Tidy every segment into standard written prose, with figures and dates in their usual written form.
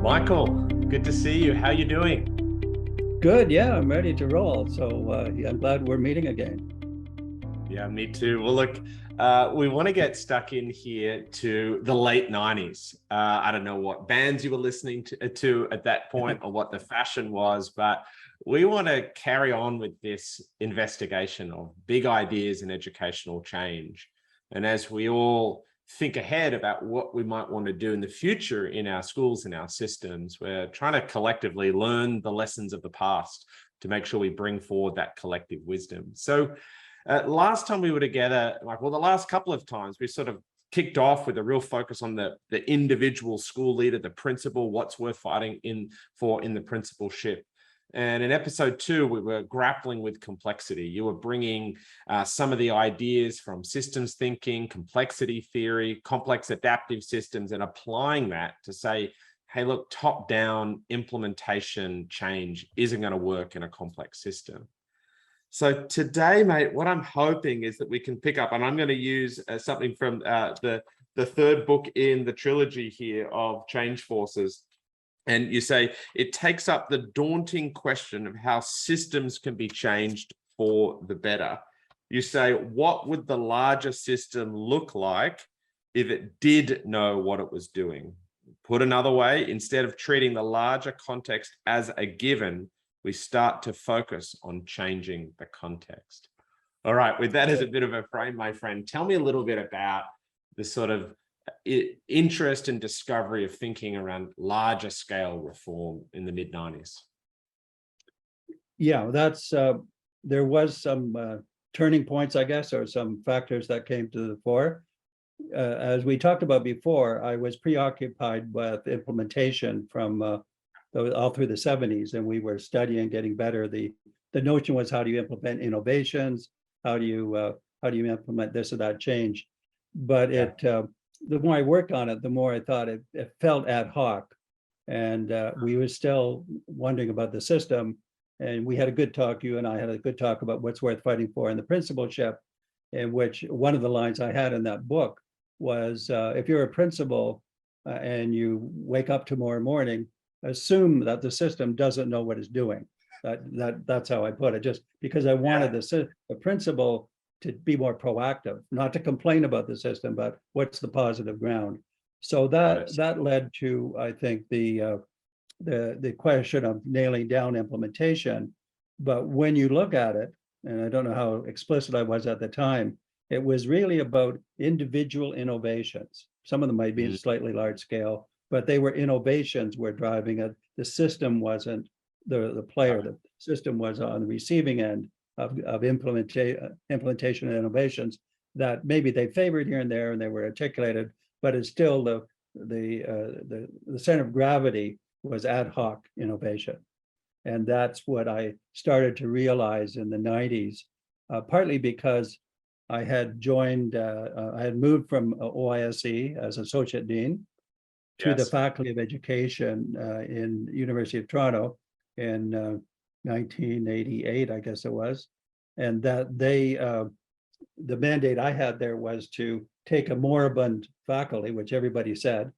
Michael, good to see you. How you doing? Good, yeah, I'm ready to roll. So yeah, I'm glad we're meeting again. Yeah, me too. Well, look, we want to get stuck in here to the late 90s. I don't know what bands you were listening to at that point or what the fashion was, but we want to carry on with this investigation of big ideas in educational change. And as we all think ahead about what we might want to do in the future in our schools and our systems, we're trying to collectively learn the lessons of the past to make sure we bring forward that collective wisdom. So last time we were together, the last couple of times, we sort of kicked off with a real focus on the individual school leader, the principal, what's worth fighting in the principalship. And in episode 2, we were grappling with complexity. You were bringing some of the ideas from systems thinking, complexity theory, complex adaptive systems, and applying that to say, hey, look, top-down implementation change isn't going to work in a complex system. So today, mate, what I'm hoping is that we can pick up, and I'm going to use something from the third book in the trilogy here of Change Forces. And you say it takes up the daunting question of how systems can be changed for the better. You say, what would the larger system look like if it did know what it was doing? Put another way, instead of treating the larger context as a given, we start to focus on changing the context. All right, with that as a bit of a frame, my friend, tell me a little bit about the sort of interest and discovery of thinking around larger scale reform in the mid-90s. Yeah, there was some turning points, I guess, or some factors that came to the fore. As we talked about before, I was preoccupied with implementation from all through the 70s, and we were studying getting better. The notion was, how do you implement innovations? How do you implement this or that change? But the more I worked on it, the more I thought it felt ad hoc, and we were still wondering about the system. And we had a good talk. You and I had a good talk about what's worth fighting for in the principalship, in which one of the lines I had in that book was, if you're a principal and you wake up tomorrow morning, assume that the system doesn't know what it's doing. That's how I put it, just because I wanted the principal to be more proactive, not to complain about the system, but what's the positive ground. So that led to, I think, the question of nailing down implementation. But when you look at it, and I don't know how explicit I was at the time, it was really about individual innovations. Some of them might be slightly large scale, but they were innovations were driving it. The system wasn't the player. The system was on the receiving end of implementation and innovations that maybe they favored here and there, and they were articulated, but it's still the center of gravity was ad hoc innovation. And that's what I started to realize in the 90s, partly because I had moved from OISE as associate dean to the Faculty of Education in University of Toronto in 1988, I guess it was. And that the mandate I had there was to take a moribund faculty, which everybody said,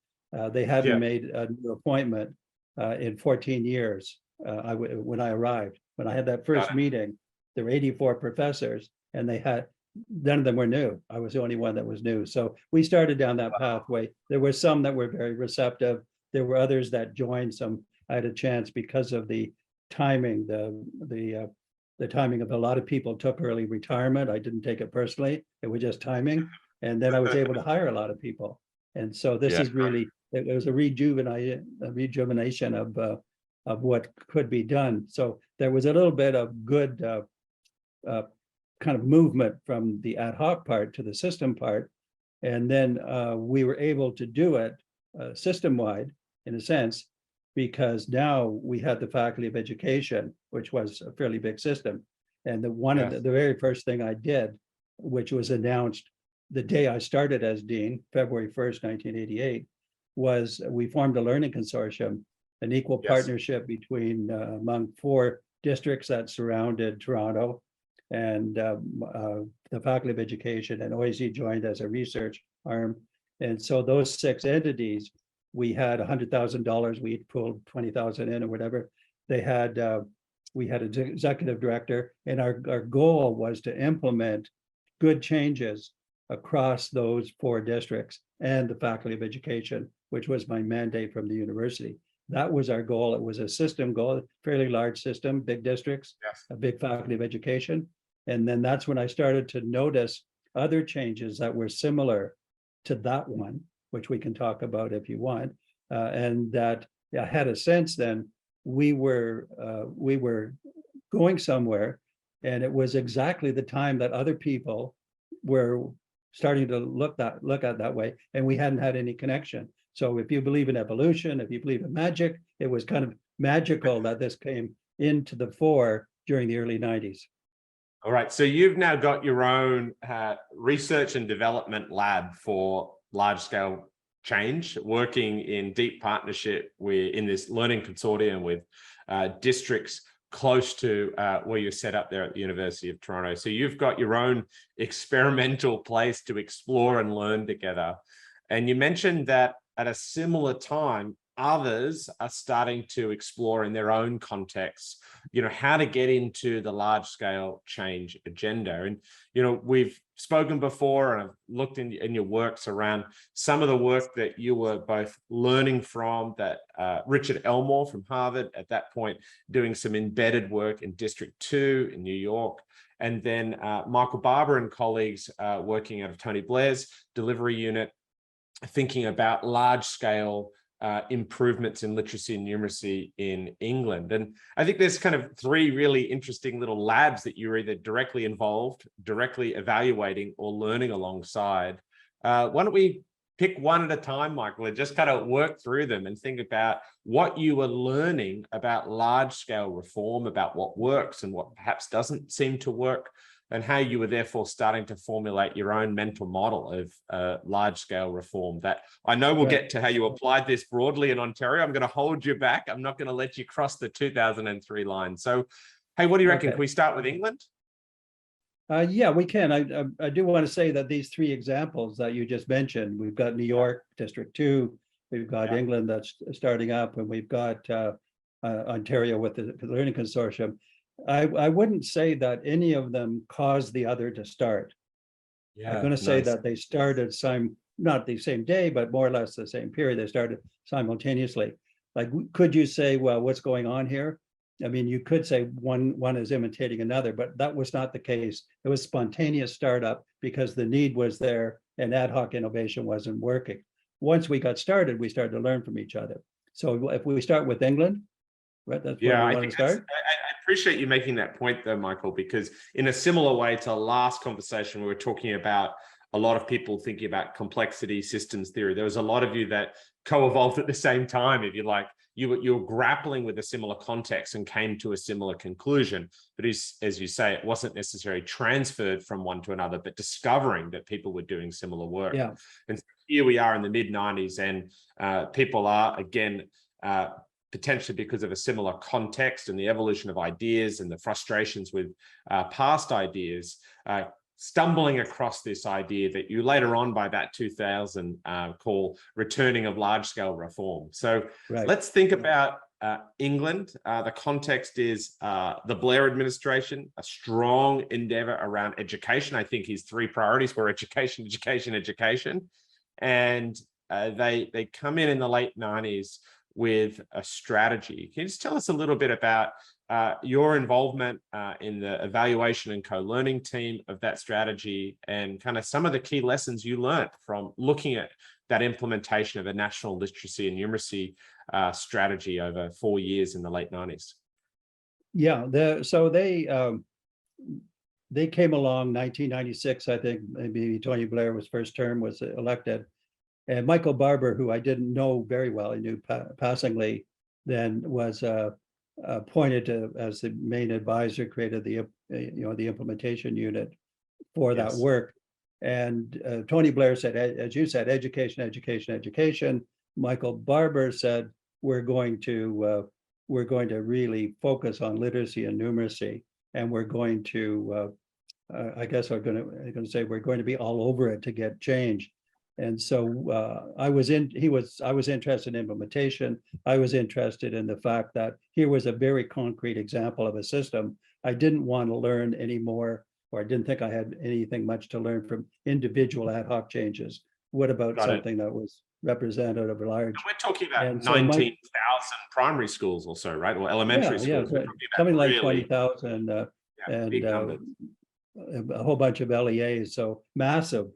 they hadn't made a new appointment in 14 years when I arrived. When I had that first meeting, there were 84 professors, and none of them were new. I was the only one that was new. So we started down that pathway. There were some that were very receptive. There were others that joined. Some I had a chance because of the timing. The timing of a lot of people took early retirement. I didn't take it personally. It was just timing. And then I was able to hire a lot of people. And so this is really, it was a rejuvenation of what could be done. So there was a little bit of good kind of movement from the ad hoc part to the system part. And then we were able to do it system-wide, in a sense, because now we had the Faculty of Education, which was a fairly big system. And of the very first thing I did, which was announced the day I started as dean, February 1st, 1988, was we formed a learning consortium, an equal partnership between among 4 districts that surrounded Toronto, and the Faculty of Education and OISE joined as a research arm. And so those 6 entities we had $100,000, we pulled 20,000 in or whatever. They had, we had an executive director, and our goal was to implement good changes across those 4 districts and the Faculty of Education, which was my mandate from the university. That was our goal. It was a system goal, fairly large system, big districts, Yes. a big Faculty of Education. And then that's when I started to notice other changes that were similar to that one, which we can talk about if you want. And that I had a sense then we were going somewhere, and it was exactly the time that other people were starting to look at that way, and we hadn't had any connection. So if you believe in evolution, if you believe in magic, it was kind of magical that this came into the fore during the early 90s. All right, so you've now got your own research and development lab for large-scale change, working in deep partnership in this learning consortium with districts close to where you're set up there at the University of Toronto. So you've got your own experimental place to explore and learn together. And you mentioned that at a similar time, others are starting to explore in their own contexts, how to get into the large scale change agenda. And, we've spoken before, and I've looked in your works around some of the work that you were both learning from, that Richard Elmore from Harvard at that point, doing some embedded work in District 2 in New York. And then Michael Barber and colleagues working out of Tony Blair's delivery unit, thinking about large scale improvements in literacy and numeracy in England. And I think there's kind of 3 really interesting little labs that you're either directly involved, directly evaluating, or learning alongside. Why don't we pick one at a time, Michael, and just kind of work through them and think about what you were learning about large scale reform, about what works and what perhaps doesn't seem to work, and how you were therefore starting to formulate your own mental model of large-scale reform. That I know we'll get to how you applied this broadly in Ontario. I'm going to hold you back. I'm not going to let you cross the 2003 line. So, hey, what do you reckon? Can we start with England? Yeah, we can. I do want to say that these 3 examples that you just mentioned, we've got New York, District 2, we've got England that's starting up, and we've got Ontario with the Learning Consortium. I wouldn't say that any of them caused the other to start. I'm going to say that they started not the same day, but more or less the same period. They started simultaneously. Like, could you say, well, what's going on here? I mean, you could say one is imitating another, but that was not the case. It was spontaneous startup because the need was there and ad hoc innovation wasn't working. Once we got started, we started to learn from each other. So if we start with England, right, that's where we want to start. I appreciate you making that point though, Michael, because in a similar way to our last conversation, we were talking about a lot of people thinking about complexity, systems theory. There was a lot of you that co-evolved at the same time, if you like. You were grappling with a similar context and came to a similar conclusion. But as you say, it wasn't necessarily transferred from one to another, but discovering that people were doing similar work. Yeah. And so here we are in the mid-90s, and people are, again, potentially because of a similar context and the evolution of ideas and the frustrations with past ideas, stumbling across this idea that you later on by about 2000 call returning of large-scale reform. So let's think about England. The context is the Blair administration, a strong endeavor around education. I think his 3 priorities were education, education, education. And they come in the late 90s with a strategy. Can you just tell us a little bit about your involvement in the evaluation and co-learning team of that strategy, and kind of some of the key lessons you learned from looking at that implementation of a national literacy and numeracy strategy over 4 years in the late 90s? Yeah, so they came along 1996, I think. Maybe Tony Blair was first term, was elected. And Michael Barber, who I didn't know very well, I knew passingly then, was appointed as the main advisor, created the the implementation unit for that work. And Tony Blair said, as you said, education, education, education. Michael Barber said, we're going to really focus on literacy and numeracy, and we're going to I guess I'm going to say we're going to be all over it to get change. And so I was interested in implementation. I was interested in the fact that here was a very concrete example of a system. I didn't want to learn anymore, or I didn't think I had anything much to learn from individual ad hoc changes. What about Got it. something that was representative of large? We're talking about And so 19,000 primary schools or so, right? Or elementary schools. We're so talking about something like really 20,000 and big numbers. a whole bunch of LEAs, so massive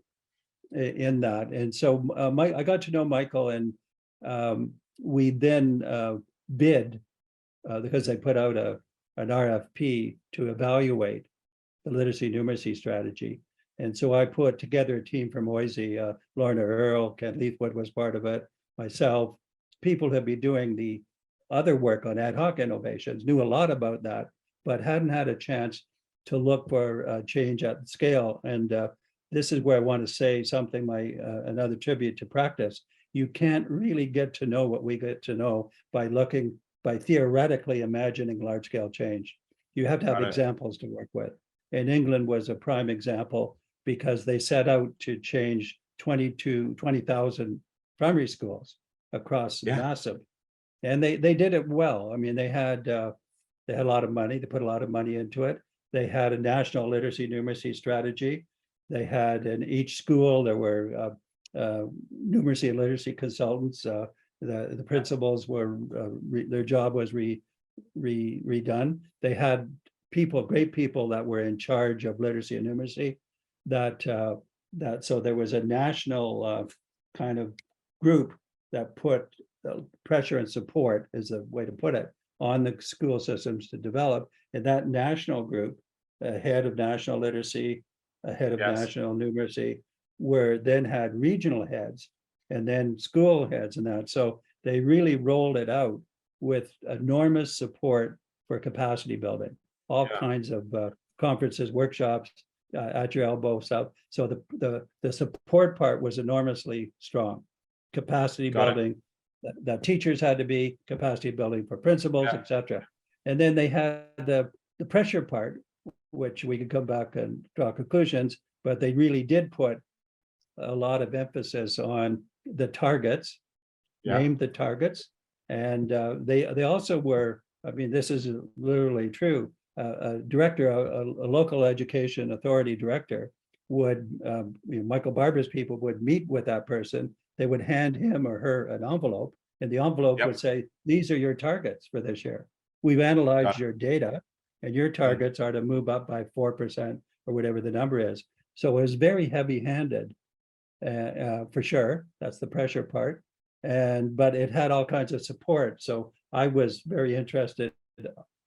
in that. And so I got to know Michael, and we then bid because they put out an RFP to evaluate the literacy numeracy strategy. And so I put together a team from Moisey, Lorna Earl, Ken Leithwood was part of it, myself, people who have been doing the other work on ad hoc innovations, knew a lot about that, but hadn't had a chance to look for change at scale. And this is where I want to say something, another tribute to practice. You can't really get to know what we get to know by theoretically imagining large scale change. You have to have examples to work with. And England was a prime example because they set out to change 20,000 primary schools across massive. And they did it well. I mean, they had a lot of money. They put a lot of money into it. They had a national literacy numeracy strategy. They had in each school, there were numeracy and literacy consultants. The principals were, their job was redone. They had great people that were in charge of literacy and numeracy so there was a national kind of group that put pressure and support, is a way to put it, on the school systems to develop. And that national group, a head of national literacy, a head of national numeracy, then had regional heads and then school heads and that. So they really rolled it out with enormous support for capacity building, all kinds of conferences, workshops at your elbow. So the support part was enormously strong. Capacity building, that teachers had to be, capacity building for principals, etc. And then they had the pressure part, which we could come back and draw conclusions, but they really did put a lot of emphasis on the targets, named the targets. And they also were, I mean, this is literally true, a director, a local education authority director would, Michael Barber's people would meet with that person. They would hand him or her an envelope, and the envelope would say, these are your targets for this year. We've analyzed your data, and your targets are to move up by 4% or whatever the number is. So it was very heavy-handed, for sure. That's the pressure part. But it had all kinds of support. So I was very interested,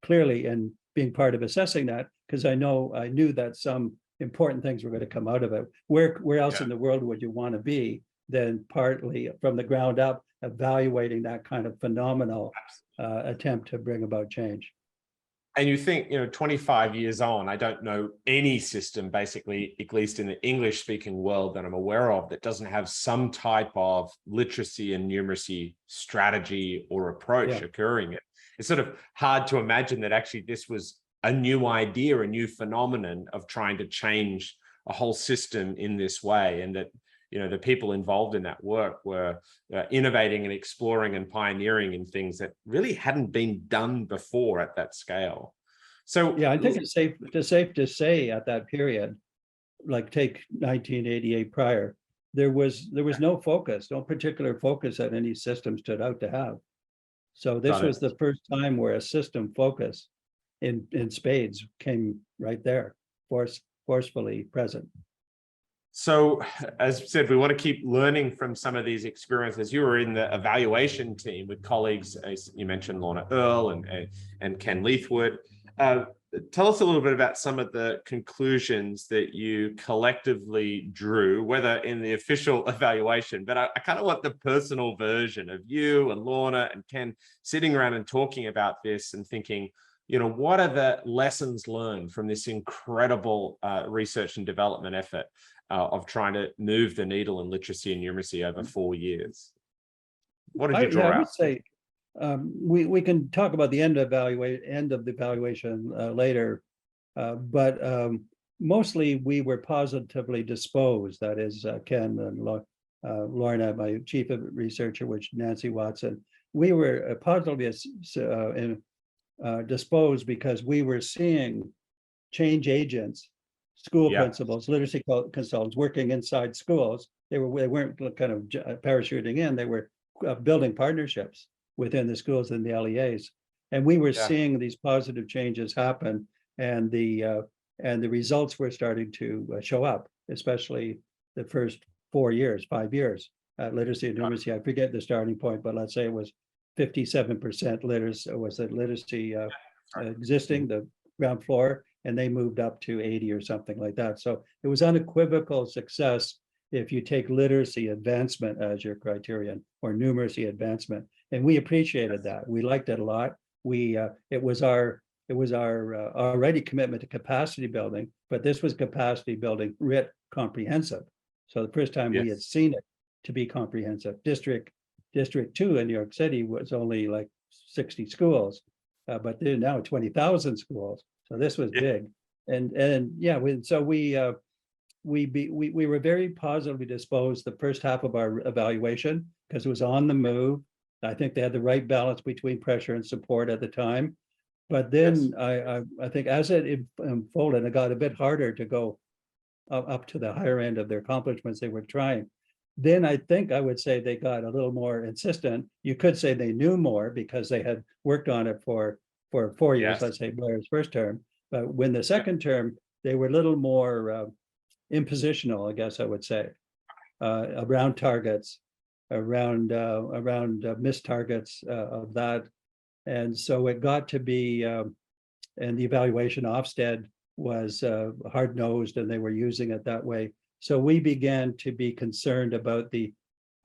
clearly, in being part of assessing that, because I knew that some important things were going to come out of it. Where else in the world would you want to be than partly from the ground up, evaluating that kind of phenomenal attempt to bring about change? And you think, 25 years on, I don't know any system, basically, at least in the English speaking world that I'm aware of, that doesn't have some type of literacy and numeracy strategy or approach occurring. It's sort of hard to imagine that actually this was a new idea, a new phenomenon of trying to change a whole system in this way. And that, the people involved in that work were innovating and exploring and pioneering in things that really hadn't been done before at that scale. So I think it's safe to say at that period, like take 1988 prior, there was no particular focus that any system stood out to have. So this was the first time where a system focus in spades came right there, forcefully present. So, as I said, we want to keep learning from some of these experiences. You were in the evaluation team with colleagues, as you mentioned, Lorna Earl and Ken Leithwood. Tell us a little bit about some of the conclusions that you collectively drew, whether in the official evaluation, but I kind of want the personal version of you and Lorna and Ken sitting around and talking about this and thinking, what are the lessons learned from this incredible research and development effort of trying to move the needle in literacy and numeracy over 4 years? What did you draw out? I would say we can talk about the end of the evaluation later, but mostly we were positively disposed. That is, Ken and Lorna, my chief of researcher, which Nancy Watson, we were positively disposed because we were seeing change agents, school principals, literacy consultants working inside schools. They weren't kind of parachuting in, they were building partnerships within the schools and the LEAs. And we were seeing these positive changes happen, and the results were starting to show up, especially the first 4 years, 5 years at literacy and numeracy. I forget the starting point, but let's say it was 57% literacy, was the literacy existing, the ground floor, and they moved up to 80 or something like that. So it was unequivocal success if you take literacy advancement as your criterion, or numeracy advancement. And we appreciated that. We liked it a lot. It was our already commitment to capacity building, but this was capacity building writ comprehensive. So the first time we had seen it to be comprehensive. District 2 in New York City was only like 60 schools, but they're now 20,000 schools. So this was big. So we were very positively disposed the first half of our evaluation because it was on the move. I think they had the right balance between pressure and support at the time. But then I think as it unfolded, it got a bit harder to go up to the higher end of their accomplishments they were trying. Then I think I would say they got a little more insistent. You could say they knew more because they had worked on it for 4 years, let's say Blair's first term. But when the second term, they were a little more impositional, I guess I would say, around targets, around missed targets of that. And so it got to be, and the evaluation Ofsted was hard-nosed, and they were using it that way. So we began to be concerned about the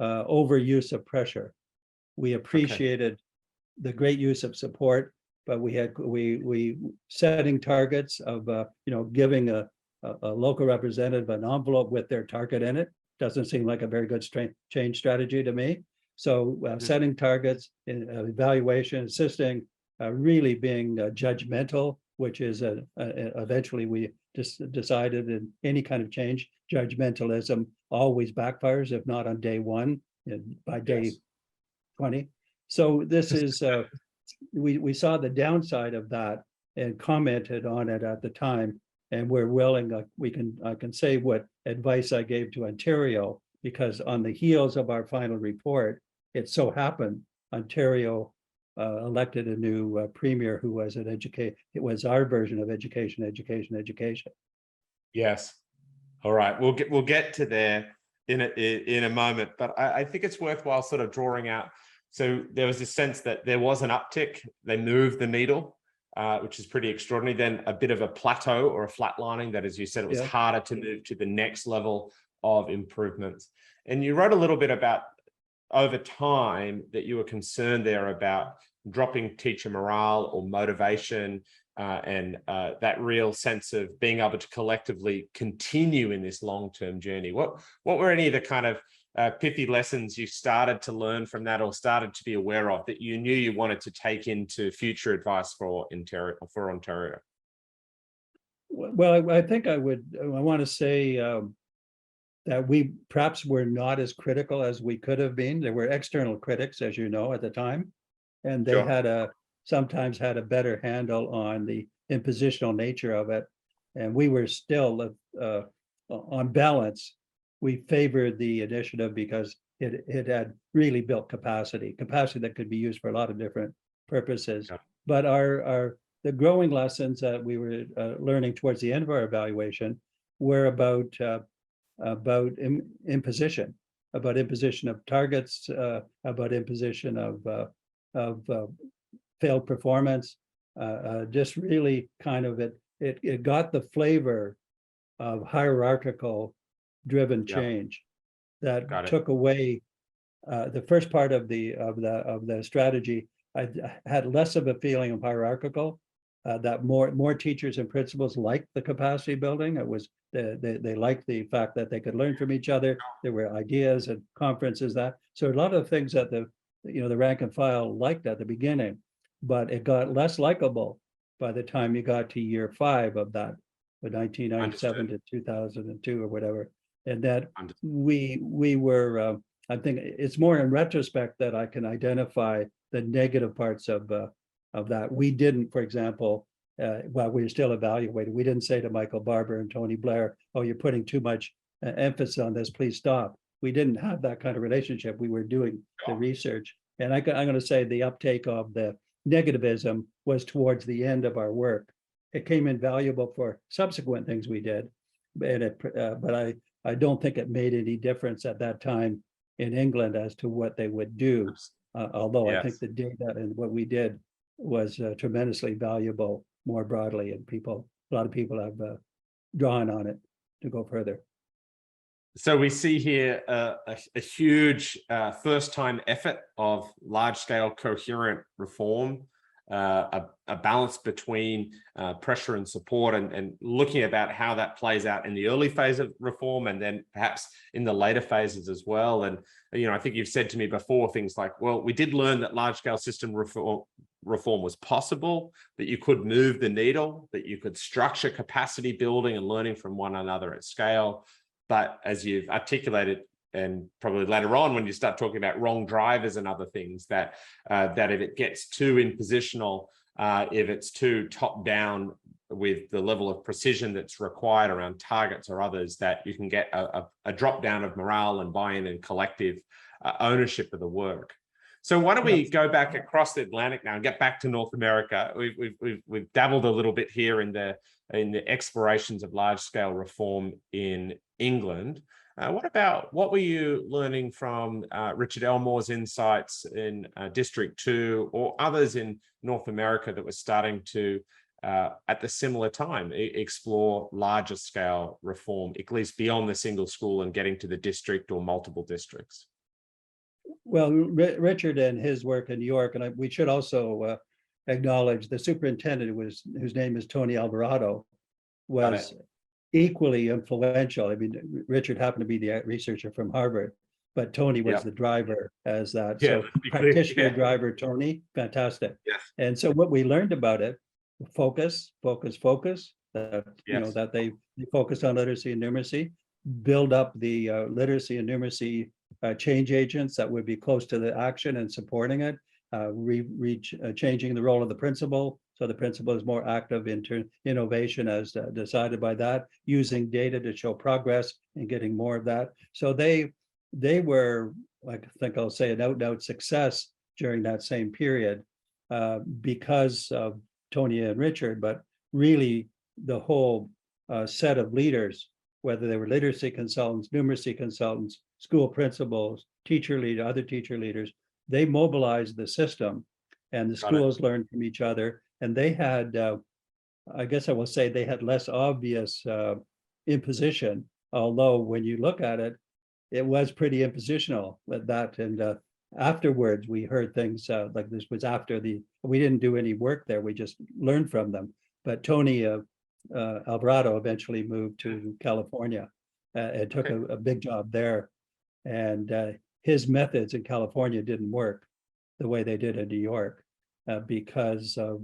overuse of pressure. We appreciated the great use of support, but we setting targets of giving a local representative an envelope with their target in it doesn't seem like a very good change strategy to me. So setting targets, in evaluation, assisting, really being judgmental, which is eventually we just decided in any kind of change, judgmentalism always backfires, if not on day one, by day 20. So this is, we saw the downside of that and commented on it at the time. And we're willing, I can say what advice I gave to Ontario, because on the heels of our final report, it so happened Ontario elected a new premier who was an educator. It was our version of education. Yes. All right. We'll get to there in a moment, but I think it's worthwhile sort of drawing out. So there was this sense that there was an uptick. They moved the needle, which is pretty extraordinary. Then a bit of a plateau or a flatlining that, as you said, it was harder to move to the next level of improvements. And you wrote a little bit about over time that you were concerned there about dropping teacher morale or motivation and that real sense of being able to collectively continue in this long-term journey. What were any of the kind of pithy lessons you started to learn from that, or started to be aware of, that you knew you wanted to take into future advice for Ontario? Well, I think I want to say that we perhaps were not as critical as we could have been. There were external critics, as you know, at the time, and they sometimes had a better handle on the impositional nature of it. And we were still, on balance, we favored the initiative because it had really built capacity that could be used for a lot of different purposes. Yeah. But the growing lessons that we were learning towards the end of our evaluation were about imposition of targets, about imposition of failed performance. Just really kind of it got the flavor of hierarchical driven change that took away the first part of the strategy. I had less of a feeling of hierarchical, that more teachers and principals liked the capacity building. It was they liked the fact that they could learn from each other. There were ideas and conferences so a lot of things that the rank and file liked at the beginning, but it got less likable by the time you got to year 5 of that, the 1997 to 2002 or whatever. and that we were. I think it's more in retrospect that I can identify the negative parts of that. We didn't, for example, while we were still evaluating, we didn't say to Michael Barber and Tony Blair, "Oh, you're putting too much emphasis on this. Please stop." We didn't have that kind of relationship. We were doing the research, and I'm going to say the uptake of the negativism was towards the end of our work. It came invaluable for subsequent things we did, but I don't think it made any difference at that time in England as to what they would do. Although I think the data and what we did was tremendously valuable more broadly, and a lot of people have drawn on it to go further. So we see here a huge first-time effort of large-scale coherent reform, a balance between pressure and support, and looking about how that plays out in the early phase of reform, and then perhaps in the later phases as well. And I think you've said to me before things like, well, we did learn that large-scale system reform was possible, that you could move the needle, that you could structure capacity building and learning from one another at scale. But as you've articulated, and probably later on when you start talking about wrong drivers and other things, that if it gets too impositional, if it's too top down with the level of precision that's required around targets or others, that you can get a drop down of morale and buy-in and collective ownership of the work. So why don't we go back across the Atlantic now and get back to North America? We've dabbled a little bit here in the explorations of large-scale reform in England. What were you learning from Richard Elmore's insights in District 2 or others in North America that were starting to, at the similar time, explore larger scale reform, at least beyond the single school and getting to the district or multiple districts? Well, Richard and his work in New York, and we should also acknowledge the superintendent whose name is Tony Alvarado, was equally influential. I mean, Richard happened to be the researcher from Harvard, but Tony was the driver as that. So practitioner driver, Tony, fantastic. Yes. And so what we learned about it, focus, that they focused on literacy and numeracy, build up the literacy and numeracy change agents that would be close to the action and supporting it, changing the role of the principal. So the principal is more active in innovation as decided by that, using data to show progress and getting more of that. So they were, I think I'll say, an out-and-out success during that same period because of Tony and Richard, but really the whole set of leaders, whether they were literacy consultants, numeracy consultants, school principals, other teacher leaders, they mobilized the system, and the schools learned from each other. And they had, I guess I will say, they had less obvious imposition, although when you look at it, it was pretty impositional at that. And afterwards, we heard things like this was after we didn't do any work there, we just learned from them. But Tony Alvarado eventually moved to California and took a big job there. And his methods in California didn't work the way they did in New York because of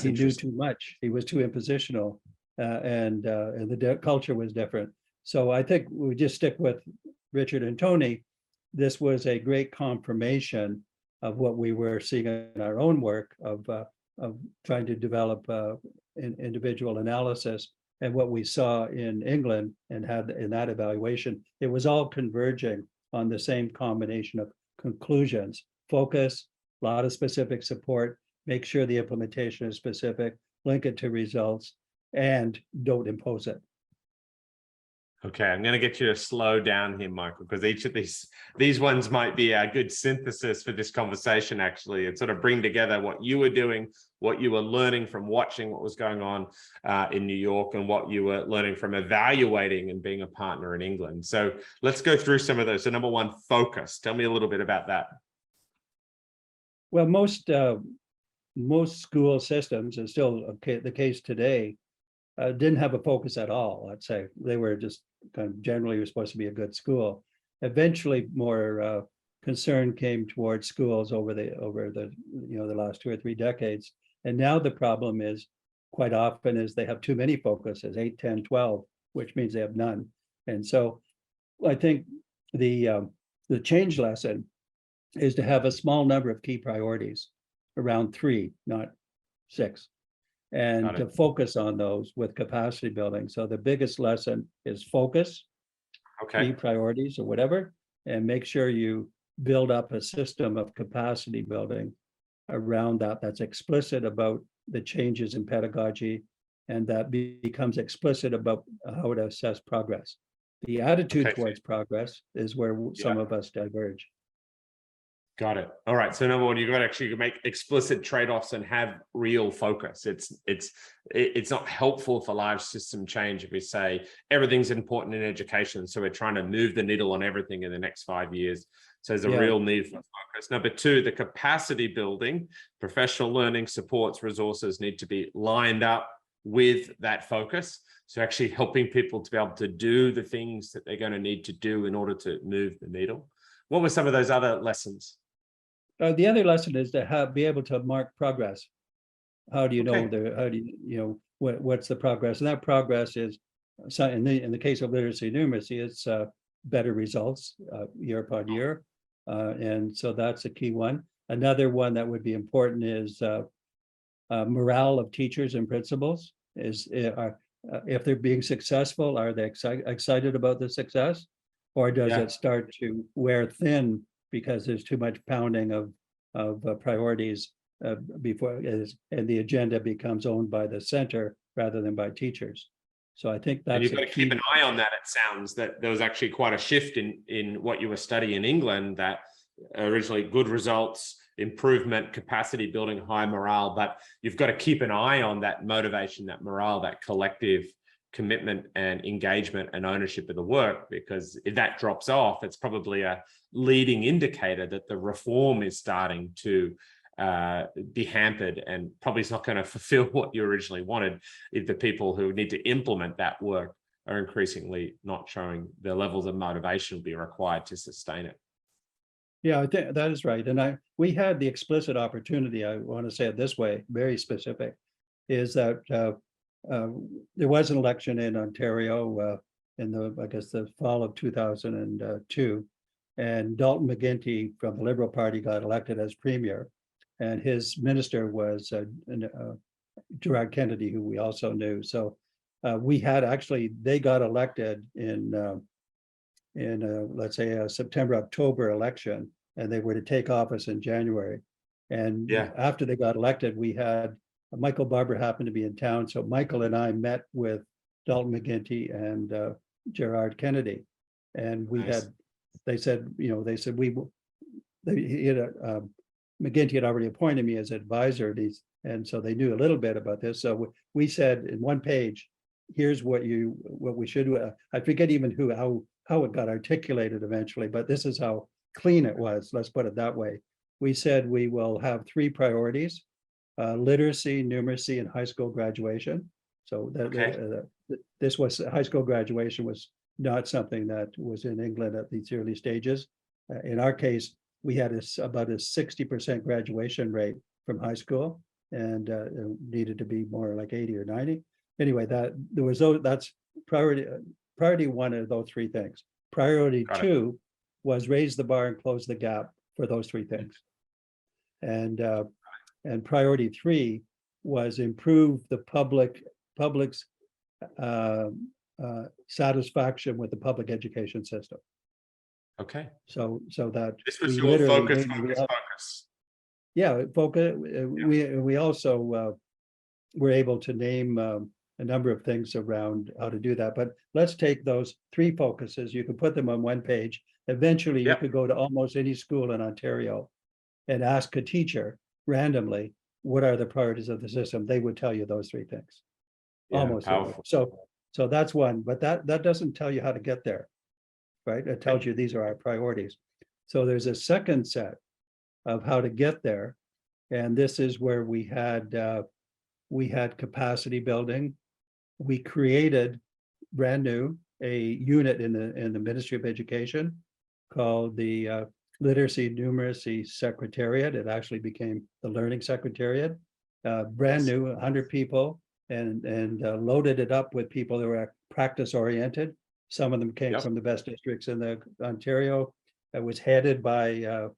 he knew too much. He was too impositional, and the culture was different. So I think we just stick with Richard and Tony. This was a great confirmation of what we were seeing in our own work of trying to develop individual analysis, and what we saw in England and had in that evaluation. It was all converging on the same combination of conclusions: focus, a lot of specific support, make sure the implementation is specific, link it to results, and don't impose it. Okay, I'm going to get you to slow down here, Michael, because each of these ones might be a good synthesis for this conversation, actually, and sort of bring together what you were doing, what you were learning from watching what was going on in New York, and what you were learning from evaluating and being a partner in England. So let's go through some of those. So number one, focus. Tell me a little bit about that. Well, most school systems, and still the case today, didn't have a focus at all. I'd say they were just kind of generally were supposed to be a good school. Eventually, more concern came towards schools over the last 2 or 3 decades. And now the problem is quite often is they have too many focuses, 8, 10, 12, which means they have none. And so I think the change lesson is to have a small number of key priorities, around 3, not 6, and Got to it. focus on those with capacity building. So the biggest lesson is focus, key Okay. priorities or whatever, and make sure you build up a system of capacity building around that that's explicit about the changes in pedagogy, and that becomes explicit about how to assess progress. The attitude Okay. towards progress is where some Yeah. of us diverge. Got it. All right. So number one, you've got to actually make explicit trade-offs and have real focus. It's not helpful for large system change if we say everything's important in education, so we're trying to move the needle on everything in the next 5 years. So there's a Yeah. real need for focus. Number two, the capacity building, professional learning supports, resources need to be lined up with that focus. So actually helping people to be able to do the things that they're going to need to do in order to move the needle. What were some of those other lessons? The other lesson is to be able to mark progress. How do you know Okay. how do you know what's the progress? And that progress is, so in the case of literacy numeracy, it's better results year upon year, and so that's a key one. Another one that would be important is morale of teachers and principals. Is if they're being successful, are they excited about the success, or does Yeah. it start to wear thin because there's too much pounding of priorities before, and the agenda becomes owned by the center rather than by teachers. So I think And that's you've got a to keep key. an eye on that. It sounds that there was actually quite a shift in what you were studying in England, that originally good results, improvement, capacity building, high morale, but you've got to keep an eye on that motivation, that morale, that collective commitment and engagement and ownership of the work, because if that drops off, it's probably a leading indicator that the reform is starting to be hampered, and probably it's not going to fulfill what you originally wanted if the people who need to implement that work are increasingly not showing the levels of motivation will be required to sustain it. Yeah, I think that is right. And we had the explicit opportunity, I want to say it this way, very specific, is that there was an election in Ontario in I guess the fall of 2002, and Dalton McGuinty from the Liberal Party got elected as premier, and his minister was Gerard Kennedy, who we also knew. So we had they got elected in let's say a September-October election, and they were to take office in January. And Yeah. after they got elected, we had Michael Barber happened to be in town. So Michael and I met with Dalton McGuinty and Gerard Kennedy. And Nice. they said, McGuinty had already appointed me as advisor. And so they knew a little bit about this. So we said in one page, here's what we should do. I forget even how it got articulated eventually, but this is how clean it was. Let's put it that way. We said we will have 3 priorities: literacy, numeracy, and high school graduation. So this was high school graduation was not something that was in England at these early stages. In our case, we had about a 60% graduation rate from high school, and it needed to be more like 80 or 90. Anyway, that's priority 1 of those 3 things. Priority 2 was raise the bar and close the gap for those 3 things. And priority 3 was improve the public's satisfaction with the public education system. Okay. So that this was we your literally focus. Yeah, focus. We also were able to name a number of things around how to do that. But let's take those 3 focuses. You can put them on one page. Eventually, you could go to almost any school in Ontario and ask a teacher randomly, what are the priorities of the system? They would tell you those 3 things. Almost. So that's one, but that doesn't tell you how to get there, right? It tells you these are our priorities. So there's a second set of how to get there. And this is where we had capacity building. We created brand new a unit in the Ministry of Education called the Literacy Numeracy Secretariat. It actually became the Learning Secretariat. Brand new, 100 people, and loaded it up with people that were practice oriented. Some of them came Yep. from the best districts in the Ontario. It was headed by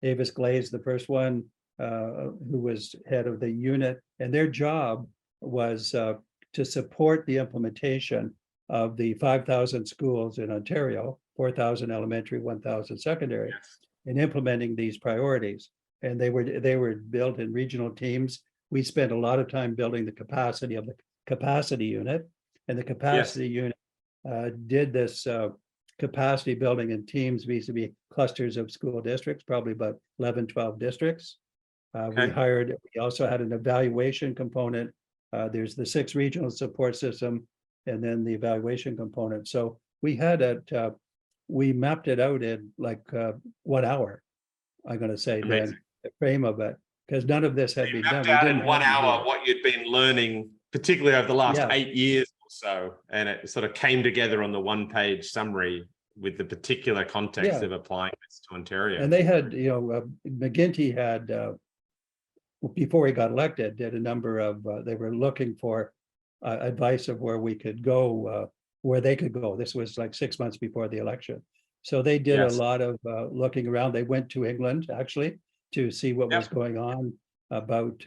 Avis Glaze, the first one, who was head of the unit, and their job was to support the implementation of the 5,000 schools in Ontario, 4,000 elementary, 1,000 secondary, Yes. in implementing these priorities. And they were built in regional teams. We spent a lot of time building the capacity of the capacity unit, and the capacity unit did this capacity building in teams vis-a-vis clusters of school districts, probably about 11, 12 districts. We also had an evaluation component. There's the 6 regional support system, and then the evaluation component. So we had we mapped it out in like 1 hour, I'm going to say. Amazing. Then the frame of it, because none of this had been done. We didn't in 1 hour what you'd been learning, particularly over the last 8 years or so, and it sort of came together on the 1-page summary with the particular context of applying this to Ontario. And they had, McGuinty had, before he got elected, did a number of, they were looking for advice of where we could go, where they could go. This was like 6 months before the election. So they did a lot of looking around. They went to England, actually, to see what was going on about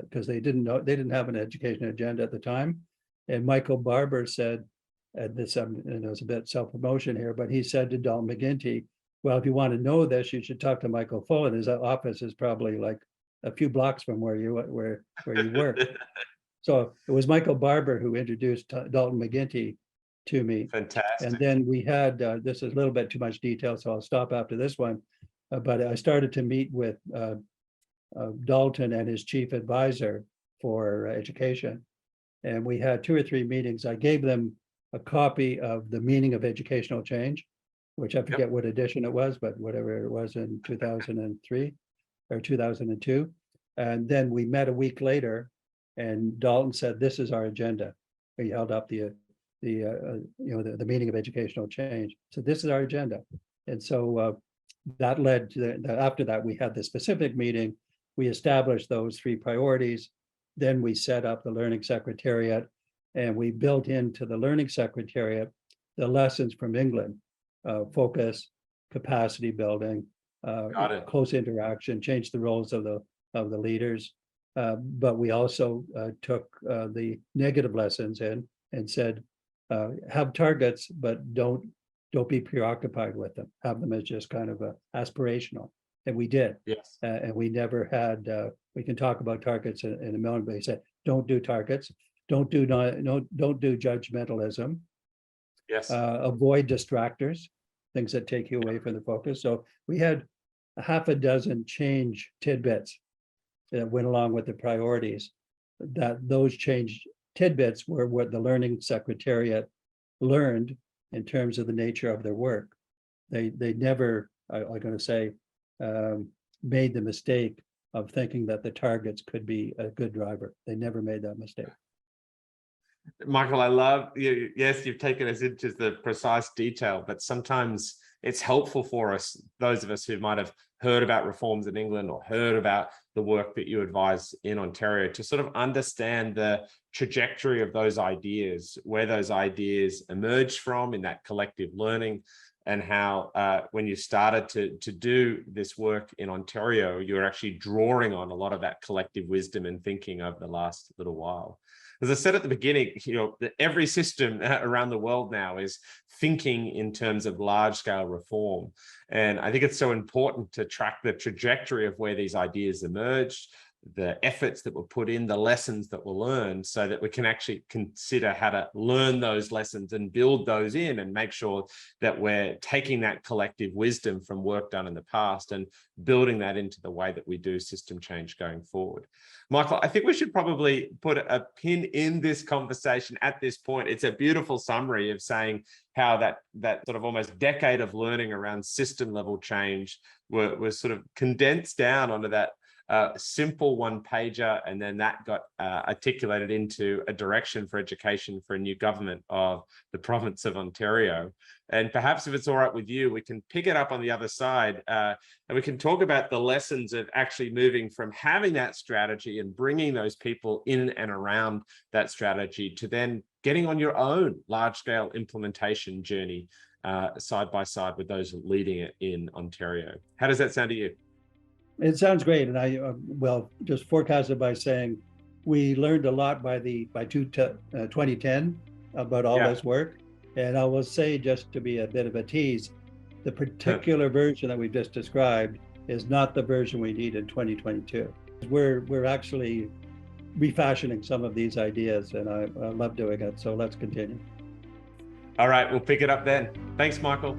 because they didn't have an education agenda at the time. And Michael Barber said, this, and it was a bit self-promotion here, but he said to Dalton McGuinty, well, if you want to know this, you should talk to Michael Fullan. His office is probably like a few blocks from where you work. So it was Michael Barber who introduced Dalton McGuinty to me. Fantastic. And then we had, this is a little bit too much detail, so I'll stop after this one. But I started to meet with Dalton and his chief advisor for education. And we had 2 or 3 meetings. I gave them a copy of The Meaning of Educational Change, which I forget what edition it was, but whatever it was in 2003 or 2002. And then we met a week later, and Dalton said, "This is our agenda." He held up the Meaning of Educational Change. So this is our agenda. And so that led to after that, we had the specific meeting. We established those 3 priorities. Then we set up the Learning Secretariat, and we built into the Learning Secretariat the lessons from England, focus, capacity building, close interaction, changed the roles of the leaders. But we also took the negative lessons in and said, have targets, but don't be preoccupied with them. Have them as just kind of aspirational. And we did. Yes. And we never had, we can talk about targets in a moment, but he said, don't do targets. Don't do judgmentalism. Yes. Avoid distractors, things that take you away from the focus. So we had a half a dozen change tidbits that went along with the priorities. That those change tidbits were what the Learning Secretariat learned in terms of the nature of their work. They never, I'm going to say, made the mistake of thinking that the targets could be a good driver. They never made that mistake. Michael, I love you. Yes, you've taken us into the precise detail, but sometimes it's helpful for us, those of us who might have heard about reforms in England or heard about the work that you advise in Ontario, to sort of understand the trajectory of those ideas, where those ideas emerged from in that collective learning, and how when you started to do this work in Ontario, you're actually drawing on a lot of that collective wisdom and thinking over the last little while. As I said at the beginning, every system around the world now is thinking in terms of large-scale reform. And I think it's so important to track the trajectory of where these ideas emerged, the efforts that were put in, the lessons that were learned, so that we can actually consider how to learn those lessons and build those in, and make sure that we're taking that collective wisdom from work done in the past and building that into the way that we do system change going forward. Michael, I think we should probably put a pin in this conversation at this point. It's a beautiful summary of saying how that sort of almost decade of learning around system level change was sort of condensed down onto that simple 1-pager, and then that got articulated into a direction for education for a new government of the province of Ontario. And perhaps if it's all right with you, we can pick it up on the other side, and we can talk about the lessons of actually moving from having that strategy and bringing those people in and around that strategy to then getting on your own large-scale implementation journey side by side with those leading it in Ontario. How does that sound to you? It sounds great, and I well just forecasted by saying we learned a lot by 2010 about all this work, and I will say, just to be a bit of a tease, the particular version that we just described is not the version we need in 2022. We're actually refashioning some of these ideas, and I love doing it. So let's continue. All right, we'll pick it up then. Thanks, Michael.